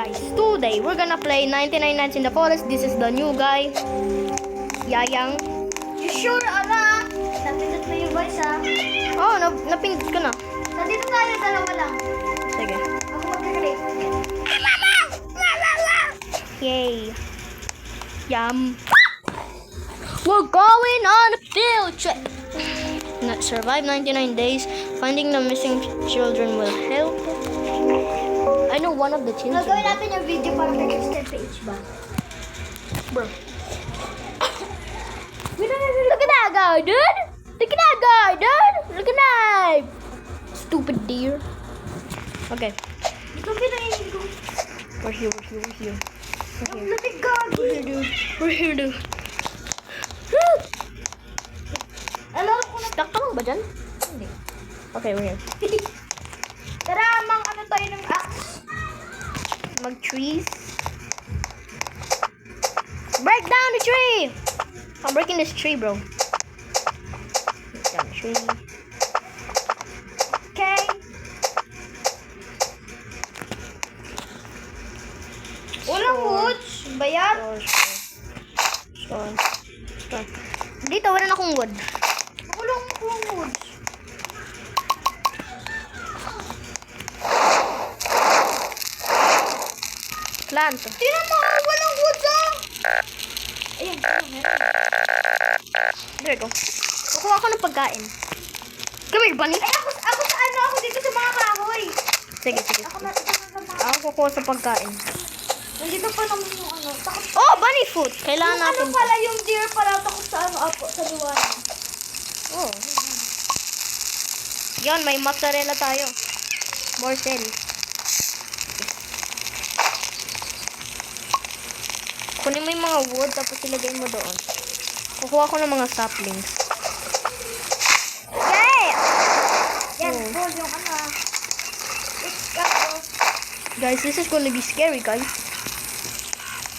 guys, today we're gonna play 99 Nights in the Forest. This is the new guy, Yayang. You sure, ala? Napindot mo yung voice, ha? Oh, napindot ka na. Nandito tayo, dalawa lang. Sige. Ako mag-create. Yay. Yum. We're going on a field trip. Survive 99 days. Finding the missing children will help. I know one of the children. Gagawin natin yung video para may extend page ba? Bro. Look at that guy, dude. Look at that guy, dude. Look at that. Stupid deer. Okay. Ito pinainin ko. We're here. Ang lamig gagi. We're here, dude. Alam ko na. Stuck ka lang ba dyan? Hindi. Okay, we're here. Tara, mang ano tayo ng axe. Mag-trees. Break down the tree! I'm breaking this tree, bro. Break down the tree. Okay. Walang woods. Bayat. Store. Dito, wala na akong wood. Walang woods. Plant. Tingnan mo, walang woods, ah. Ayan. There you go. Kukuha ako ng pagkain. Come here, bunny. Ay, ako sa ano, ako dito sa mga kahoy. Sige. Ako natutulog sa mga Ako kukuha sa pagkain. Nandito pa naman yung ano. Takot. Oh, bunny food. Kailangan Yung ano natin. pala, yung deer pala takot sa ano, apo, sa liwanag. Oh. Yon, may mozzarella tayo. Morsel. Kunin mo yung mga wood, tapos ilagay mo doon. Kukuha ko ng mga saplings. Yeah! Yan, Oh. bro, yung ano. Ikaw. Guys, this is gonna be scary, guys.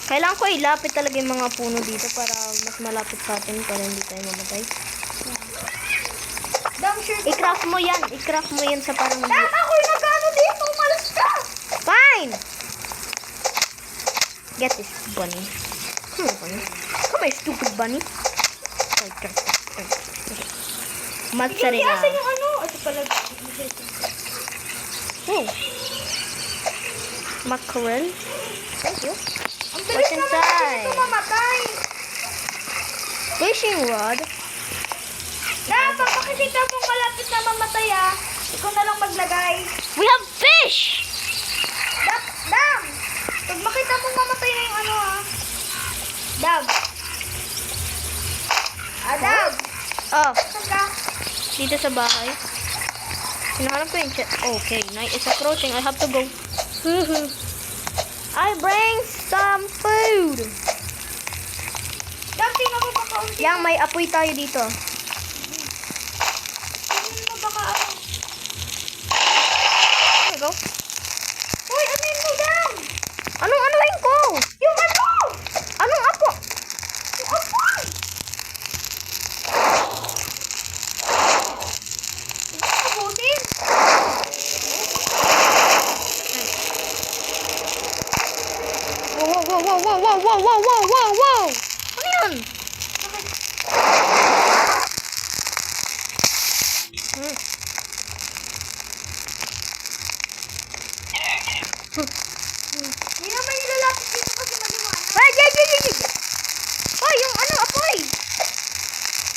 Kailangan ko ilapit talaga yung mga puno dito para mas malapit sa atin para hindi tayo mamatay. Dam, sure. I-craft mo yan sa parang... Dam, ako'y nagano dito. Umalis ka. Fine! Get this, bunny. Come here, bunny. Come here, stupid bunny. Okay. Mozzarella. Asan yung ano? Ito pala. Oh. Mackerel. Thank you. Ang What's bilis naman natin inside? ito mamatay. Fishing rod. Dam, pag makikita mong malapit na mamatay, ah. Ikaw na lang maglagay. We have fish! Dam! Pag makita mong mamatay na yung ano, ah. Dam. Dam. Oh, Saan ka? dito sa bahay. Hinahanap ko yung chat. Okay, night is approaching. I have to go. I bring some food. Dam, tingnan mo baka unti. Yang, may apoy tayo dito. Tingnan mo baka ano. There you go. Uy, ano yun mo, Dam? Anong anuhin ko? Yung ano? Anong apo? Yung apoy! Hindi ka abutin. Wow. Ano yun? Hindi naman nilalapit dito kasi maliwanag. Ay! Oh, yung ano, apoy!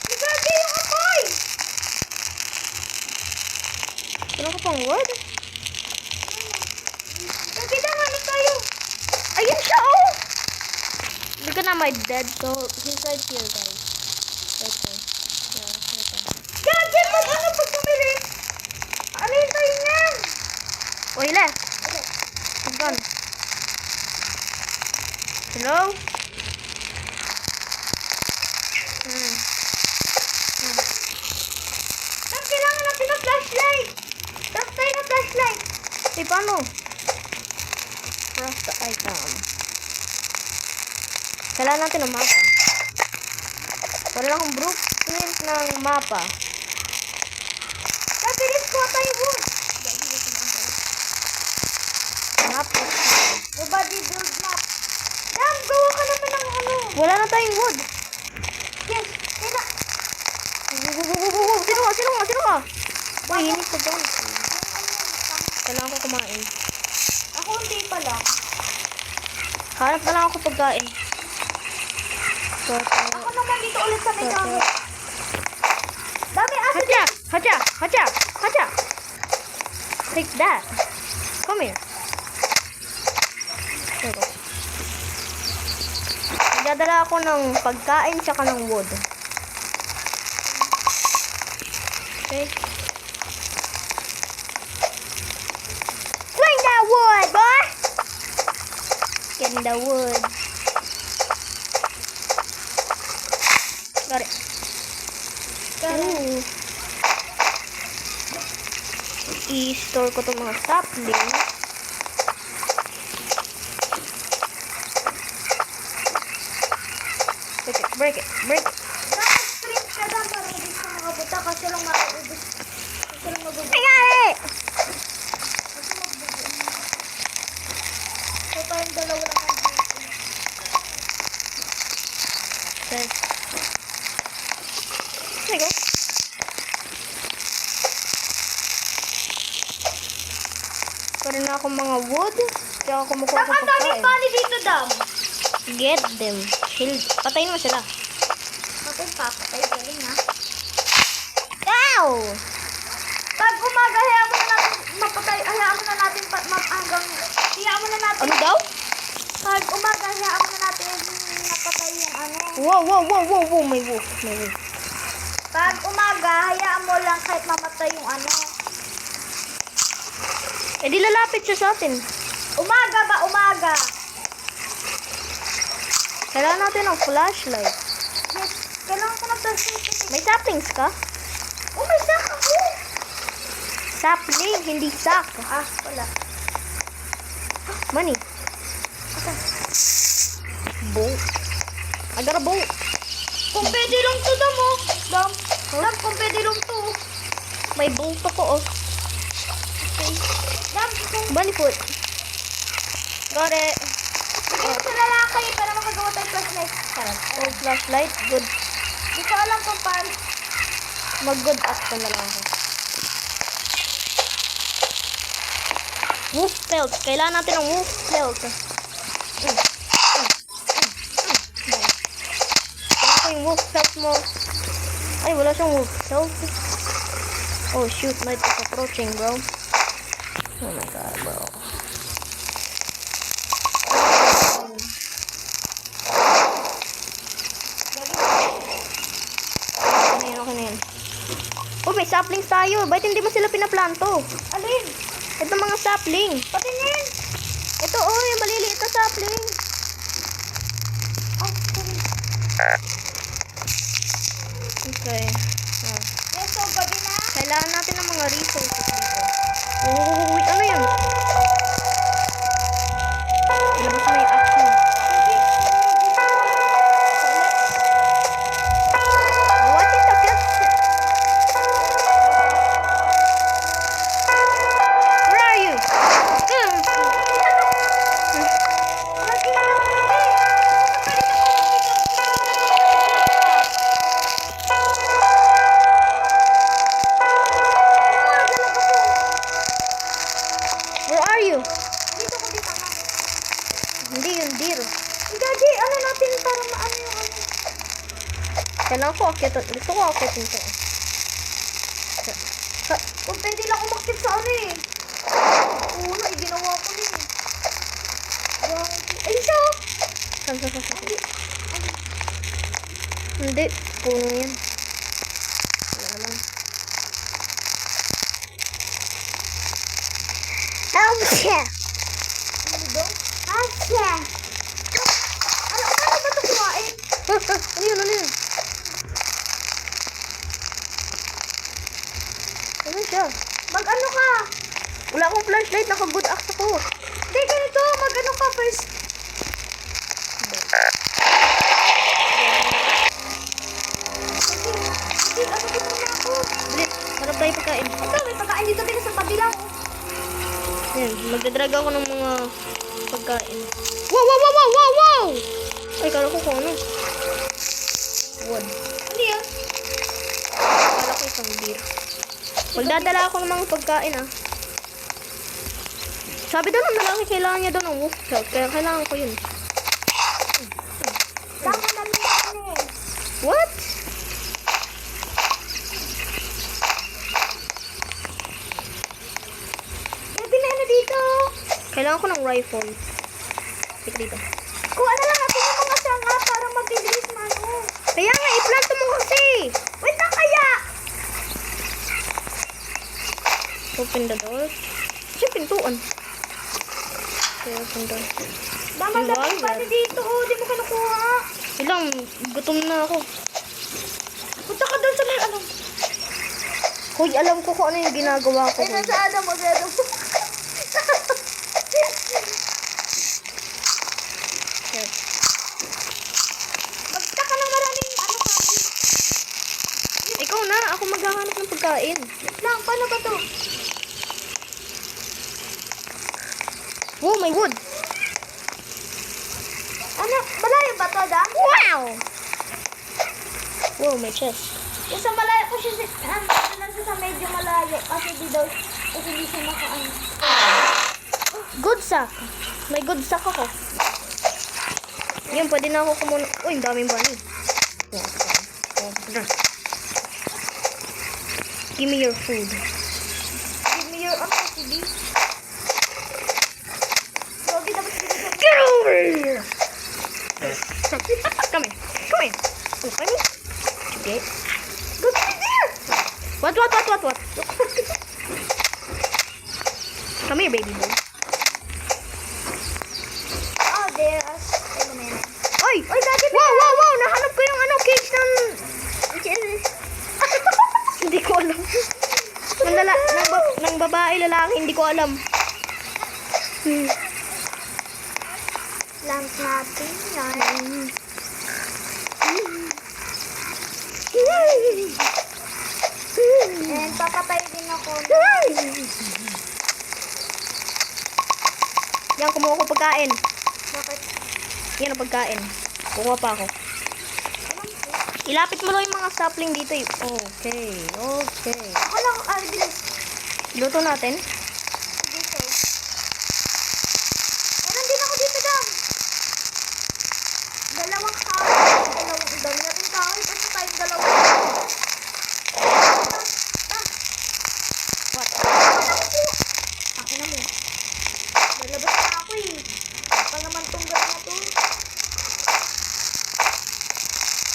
Nagagi yung apoy! Ano ka pang word? Nagkita nga na tayo. Ayun siya, oh! Look at my dead, so he's right here, guys. Right there. Yeah, right there. Gagi, pag ano pag bumili? Ano yung tayo niyan? Oh, he left. He's gone. Hello? Ang kailangan natin ng flashlight. Tapos tayo ng flashlight. Hey, paano? Craft the item. Kailangan natin ng mapa. Wala akong blueprint ng mapa. Bilis ko tayo wood. Mapa. Diba, Wala na tayong wood. Yes! Yan na! Sino ka? Sino ka? Sino ka? Uy, hinig ko dyan. Kailangan ko kumain. Ako hindi pa lang. Hanap na lang ako pagkain. Ako naman dito ulit sa may gamit. Dami aso Hacha! dyan! Hacha! Hacha! Hacha! Take that. Come here. There you go. Nagdadala ako ng pagkain tsaka ng wood. Okay. Bring that wood, boy! Getting the wood. Got it. Ooh. I-store ko itong mga sapling. Break it. Break it. Naka-sprint ka lang para hindi ka makabuta kasi lang makaubos. Kasi lang mabubuti. I got it! Kasi mabubuti. So tayong dalawa lang ang dito. Okay. There you go. Karoon na akong mga wood. Kaya ako kumukuha ko Ang daming pagkain. bunny dito, Dam. Get them. Kill. Patayin mo sila. Patay pa, patay galing ha. Ow! Pag umaga, hayaan mo na natin mapatay, hayaan mo na natin hanggang, hayaan mo na natin. Ano daw? Pag umaga, hayaan mo na natin napatay yung ano. Wow, wow, wow, wow, wow. May wolf. May wolf. Pag umaga, hayaan mo lang kahit mamatay yung ano. Eh di lalapit siya sa atin. Umaga ba? Umaga. Kailangan natin ng flashlight. Yes, kailangan ko na flashlight. May saplings ka? Oh, may sack ako. Sapling, hindi sack. Ah, wala. Money. Boat. I got a boat. Kung pwede lang to, Dam, oh. Dam, Dam, kung pwede lang to. May boat ako, oh. Okay. Dam, kung Bunny foot. Got it. bigyan ko sa lalaki para makagawa tayo flashlight. Charot. Oh, flashlight. Good. Di ko alam kung paano. Mag-good up ka na lang ako. Wolf pelt. Kailangan natin ng wolf pelt. Kailangan ko yung wolf pelt mo. Ay, wala siyang wolf pelt. Oh, shoot. Night is approaching, bro. Oh my god, bro. Okay na yan. Oh, may saplings tayo. Bakit hindi mo sila pinaplanto? Alin? Ito mga sapling. Patingin. Ito, oh, yung maliliit na sapling. Oh, sorry. Okay. Ah. Yes, so gabi na. Kailangan natin ng mga resources dito. Oh, wait, ano yan? Ilabas mo yung axe mo. What is the cat? Where are you? Where are you? Dito ko dito nga. Hindi yun, deer. Gagi, ano natin para maano yung ano. Kailangan ko akitin. Gusto ko akitin to. Kung pwede lang umakit sa ano eh. Oo na, ginawa ko na eh. Gagi. Ayun siya oh. Saan. Hindi. Puno yan. Wala naman. Ouch! Ano daw? Asya. Ano ba ito kumain? Ano yun? Ano yun? Ano siya? Mag-ano ka? Wala akong flashlight. Naka-good axe ako. Hindi, ganito. Mag-ano ka first. Hindi, ano dito na ako? Bilis. Harap tayo pagkain. Ito, may pagkain dito din sa pabilang. Yan. Magdadrag ako ng mga pagkain. Wow! Wow! Wow! Wow! Wow! Wow! Ay, kala ko kung ano. Wood. Ano yun? Kala ko isang beer. Magdadala ako ng mga pagkain ah. Sabi daw ng lalaki, kailangan niya daw ng wolf pelt. Kaya kailangan ko yun. Tama na lang eh. What? May binano dito. Kailangan ko ng rifle. Wait dito. Kuha na lang natin yung mga sanga para mabilis mano. Kaya nga, i-plant mo kasi. Wait lang kaya. Open the door. Kasi pintuan. Okay, open door. Mama, dapat pa dito. Oh, di mo ka nakuha. Ilang, gutom na ako. Punta ka doon sa may ano. Hoy, alam ko kung ano yung ginagawa ko. Ay, nasa Adam mo, sa Adam mo. Here. Magta ka ng maraming ano kami. Ikaw na, ako maghahanap ng pagkain. Lang, paano ba to? Wow, may wood. Ano, malayo ba to, Adam? Wow! Wow, may chest. Yung sa malayo ko siya, nasa sa medyo malayo. Kasi di daw, kasi di siya makaano. Good sack. May good sack ako. Yun, pwede na ako kumuha. Uy, ang daming bunny. Give me your food. Give me your, ano, CD. Gogi, dapat bigyan ko. Get over here! Come here. Come here. Oh, come here. Okay. Gogi, there! What? Come here, baby boy. Oh, there. Ay, mamaya. Oy! Oy, Daddy, Wow! Nahanap ko yung ano, cage ng... Hindi ko alam. Ng babae, lalaki, hindi ko alam. Lamp natin yan. And papatay din ako. Yan, kumuha ko pagkain. Bakit? Yan ang pagkain. Kukuha pa ako. Ilapit mo lang yung mga sapling dito. Okay. Ako lang, bilis. Luto natin. Dito. Meron din ako dito, Dam. Dalawang kahoy. Dami natin kahoy. Basta tayong dalawa. What? Akin na mo. Lalabas na ako eh. Pa naman tong gawin na to.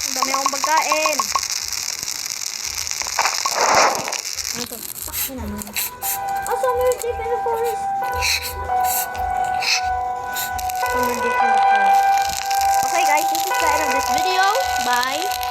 Ang dami akong pagkain. Ano to? Akin na mo. Oh, summer deep in the forest. Okay guys, this is the end of this video. Bye.